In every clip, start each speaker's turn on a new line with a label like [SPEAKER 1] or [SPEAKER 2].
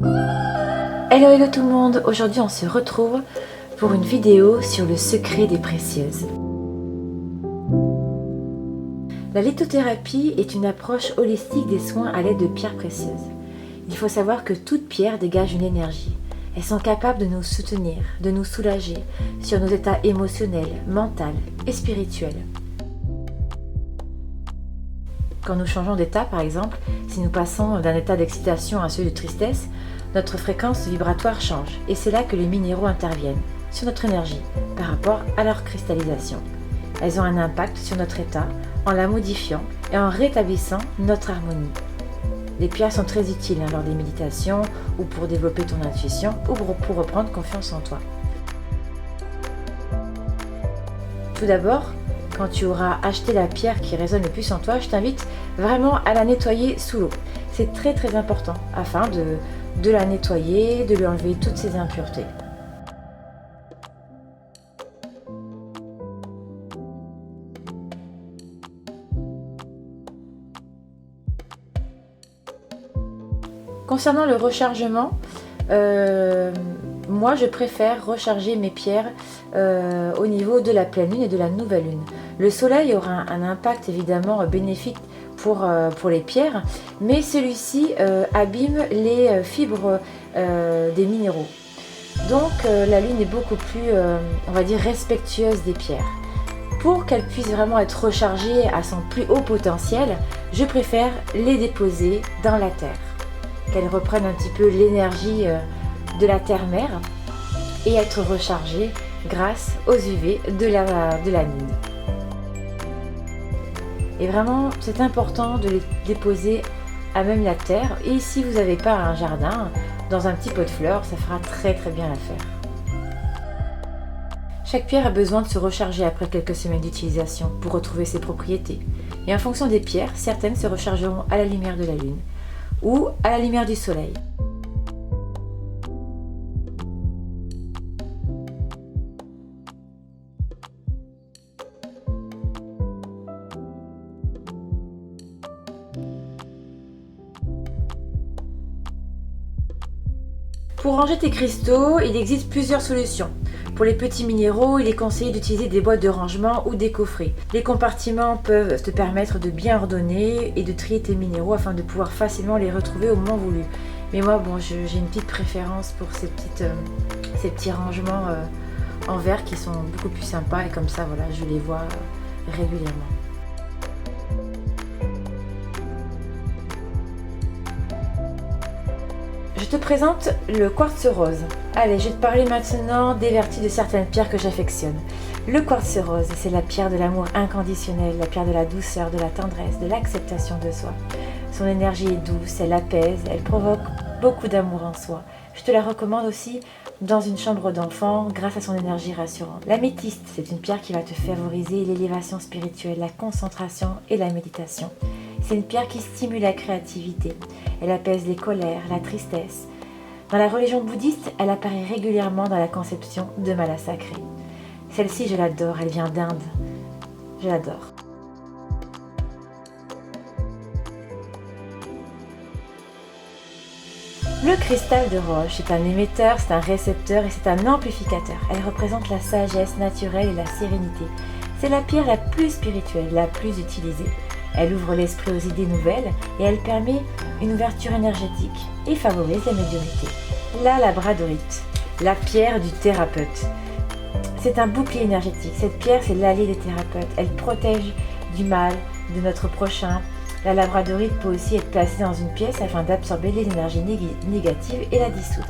[SPEAKER 1] Hello tout le monde, aujourd'hui on se retrouve pour une vidéo sur le secret des précieuses. La lithothérapie est une approche holistique des soins à l'aide de pierres précieuses. Il faut savoir que toute pierre dégage une énergie. Elles sont capables de nous soutenir, de nous soulager sur nos états émotionnels, mentaux et spirituels. Quand nous changeons d'état par exemple, si nous passons d'un état d'excitation à celui de tristesse, notre fréquence vibratoire change et c'est là que les minéraux interviennent sur notre énergie par rapport à leur cristallisation. Elles ont un impact sur notre état en la modifiant et en rétablissant notre harmonie. Les pierres sont très utiles lors des méditations ou pour développer ton intuition ou pour reprendre confiance en toi. Tout d'abord, quand tu auras acheté la pierre qui résonne le plus en toi, je t'invite vraiment à la nettoyer sous l'eau. C'est très important afin de la nettoyer, de lui enlever toutes ses impuretés. Concernant le rechargement, moi je préfère recharger mes pierres au niveau de la pleine lune et de la nouvelle lune. Le soleil aura un impact évidemment bénéfique pour les pierres, mais celui-ci abîme les fibres des minéraux. Donc la lune est beaucoup plus, on va dire, respectueuse des pierres. Pour qu'elles puissent vraiment être rechargées à son plus haut potentiel, je préfère les déposer dans la terre. Qu'elles reprennent un petit peu l'énergie de la terre-mère et être rechargées grâce aux UV de la lune. Et vraiment, c'est important de les déposer à même la terre. Et si vous n'avez pas un jardin, dans un petit pot de fleurs, ça fera très bien l'affaire. Chaque pierre a besoin de se recharger après quelques semaines d'utilisation pour retrouver ses propriétés. Et en fonction des pierres, certaines se rechargeront à la lumière de la lune ou à la lumière du soleil. Pour ranger tes cristaux, il existe plusieurs solutions. Pour les petits minéraux, il est conseillé d'utiliser des boîtes de rangement ou des coffrets. Les compartiments peuvent te permettre de bien ordonner et de trier tes minéraux afin de pouvoir facilement les retrouver au moment voulu. Mais moi, j'ai une petite préférence pour ces petits rangements en verre qui sont beaucoup plus sympas et comme ça, voilà, je les vois régulièrement. Je te présente le quartz rose. Allez, je vais te parler maintenant des vertus de certaines pierres que j'affectionne. Le quartz rose, c'est la pierre de l'amour inconditionnel, la pierre de la douceur, de la tendresse, de l'acceptation de soi. Son énergie est douce, elle apaise, elle provoque beaucoup d'amour en soi. Je te la recommande aussi dans une chambre d'enfant grâce à son énergie rassurante. L'améthyste, c'est une pierre qui va te favoriser l'élévation spirituelle, la concentration et la méditation. C'est une pierre qui stimule la créativité. Elle apaise les colères, la tristesse. Dans la religion bouddhiste, elle apparaît régulièrement dans la conception de mala sacré. Celle-ci, je l'adore, elle vient d'Inde. Je l'adore. Le cristal de roche est un émetteur, c'est un récepteur et c'est un amplificateur. Elle représente la sagesse naturelle et la sérénité. C'est la pierre la plus spirituelle, la plus utilisée. Elle ouvre l'esprit aux idées nouvelles et elle permet une ouverture énergétique et favorise la médiumnité. La labradorite, la pierre du thérapeute. C'est un bouclier énergétique. Cette pierre, c'est l'allié des thérapeutes. Elle protège du mal, de notre prochain. La labradorite peut aussi être placée dans une pièce afin d'absorber les énergies négatives et la dissoudre.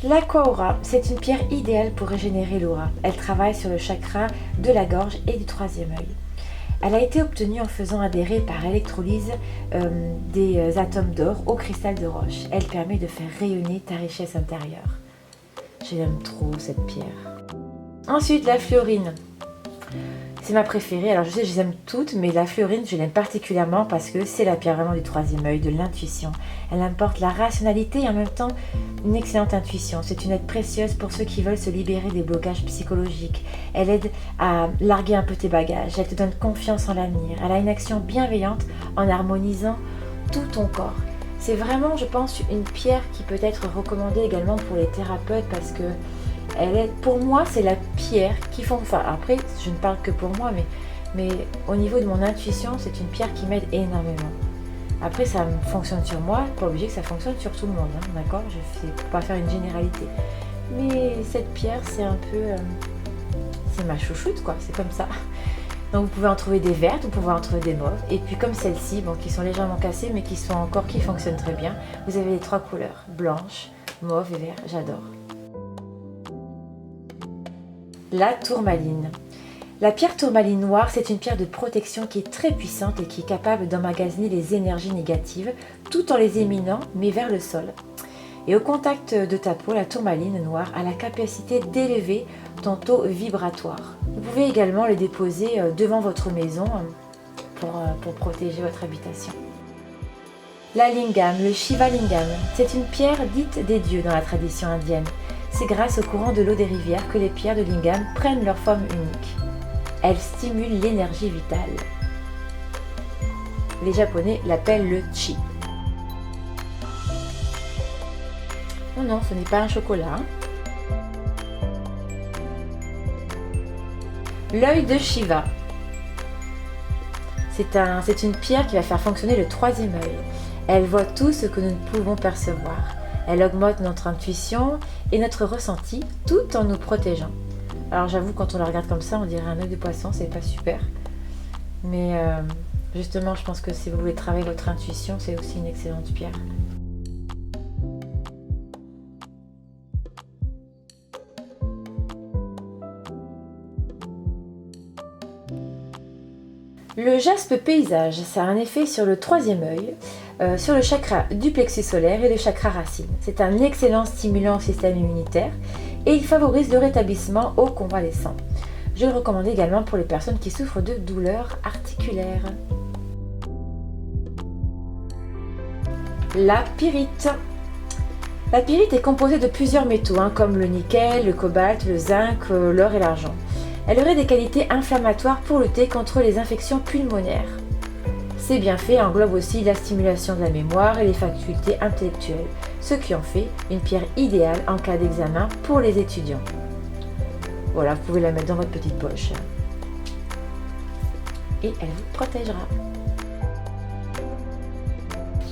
[SPEAKER 1] L'Aqua-Aura, c'est une pierre idéale pour régénérer l'aura. Elle travaille sur le chakra de la gorge et du troisième œil. Elle a été obtenue en faisant adhérer par électrolyse des atomes d'or au cristal de roche. Elle permet de faire rayonner ta richesse intérieure. J'aime trop cette pierre. Ensuite, la fluorine. C'est ma préférée. Alors je sais, je les aime toutes, mais la fluorine, je l'aime particulièrement parce que c'est la pierre vraiment du troisième œil, de l'intuition. Elle apporte la rationalité et en même temps une excellente intuition. C'est une aide précieuse pour ceux qui veulent se libérer des blocages psychologiques. Elle aide à larguer un peu tes bagages. Elle te donne confiance en l'avenir. Elle a une action bienveillante en harmonisant tout ton corps. C'est vraiment, je pense, une pierre qui peut être recommandée également pour les thérapeutes parce que pour moi, c'est la pierre qui font. Enfin, après, je ne parle que pour moi, mais au niveau de mon intuition, c'est une pierre qui m'aide énormément. Après, ça fonctionne sur moi, pas obligé que ça fonctionne sur tout le monde, hein, d'accord? Je ne vais pas faire une généralité. Mais cette pierre, c'est un peu... c'est ma chouchoute, quoi, c'est comme ça. Donc vous pouvez en trouver des vertes, vous pouvez en trouver des mauves. Et puis comme celle-ci, bon, qui sont légèrement cassées, mais qui fonctionnent très bien, vous avez les 3 couleurs, blanche, mauve et vert, j'adore. La tourmaline. La pierre tourmaline noire, c'est une pierre de protection qui est très puissante et qui est capable d'emmagasiner les énergies négatives tout en les éminant, mais vers le sol. Et au contact de ta peau, la tourmaline noire a la capacité d'élever ton taux vibratoire. Vous pouvez également le déposer devant votre maison pour protéger votre habitation. La lingam, le Shiva lingam, c'est une pierre dite des dieux dans la tradition indienne. C'est grâce au courant de l'eau des rivières que les pierres de lingam prennent leur forme unique. Elles stimulent l'énergie vitale. Les Japonais l'appellent le chi. Oh non, ce n'est pas un chocolat. L'œil de Shiva. C'est une pierre qui va faire fonctionner le 3e œil. Elle voit tout ce que nous ne pouvons percevoir. Elle augmente notre intuition et notre ressenti tout en nous protégeant. Alors j'avoue, quand on la regarde comme ça, on dirait un œil de poisson, c'est pas super. Mais justement, je pense que si vous voulez travailler votre intuition, c'est aussi une excellente pierre. Le jaspe paysage, ça a un effet sur le 3e œil, sur le chakra du plexus solaire et le chakra racine. C'est un excellent stimulant au système immunitaire et il favorise le rétablissement au convalescent. Je le recommande également pour les personnes qui souffrent de douleurs articulaires. La pyrite. La pyrite est composée de plusieurs métaux, comme le nickel, le cobalt, le zinc, l'or et l'argent. Elle aurait des qualités inflammatoires pour lutter contre les infections pulmonaires. Ses bienfaits englobent aussi la stimulation de la mémoire et les facultés intellectuelles, ce qui en fait une pierre idéale en cas d'examen pour les étudiants. Voilà, vous pouvez la mettre dans votre petite poche et elle vous protégera.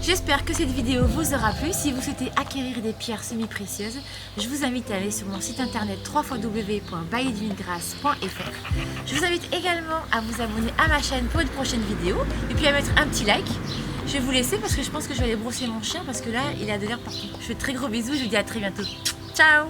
[SPEAKER 1] J'espère que cette vidéo vous aura plu. Si vous souhaitez acquérir des pierres semi-précieuses, je vous invite à aller sur mon site internet www.bailliedungrace.fr. Je vous invite également à vous abonner à ma chaîne pour une prochaine vidéo et puis à mettre un petit like. Je vais vous laisser parce que je pense que je vais aller brosser mon chien parce que là, il a de l'air partout. Je fais de très gros bisous et je vous dis à très bientôt. Ciao!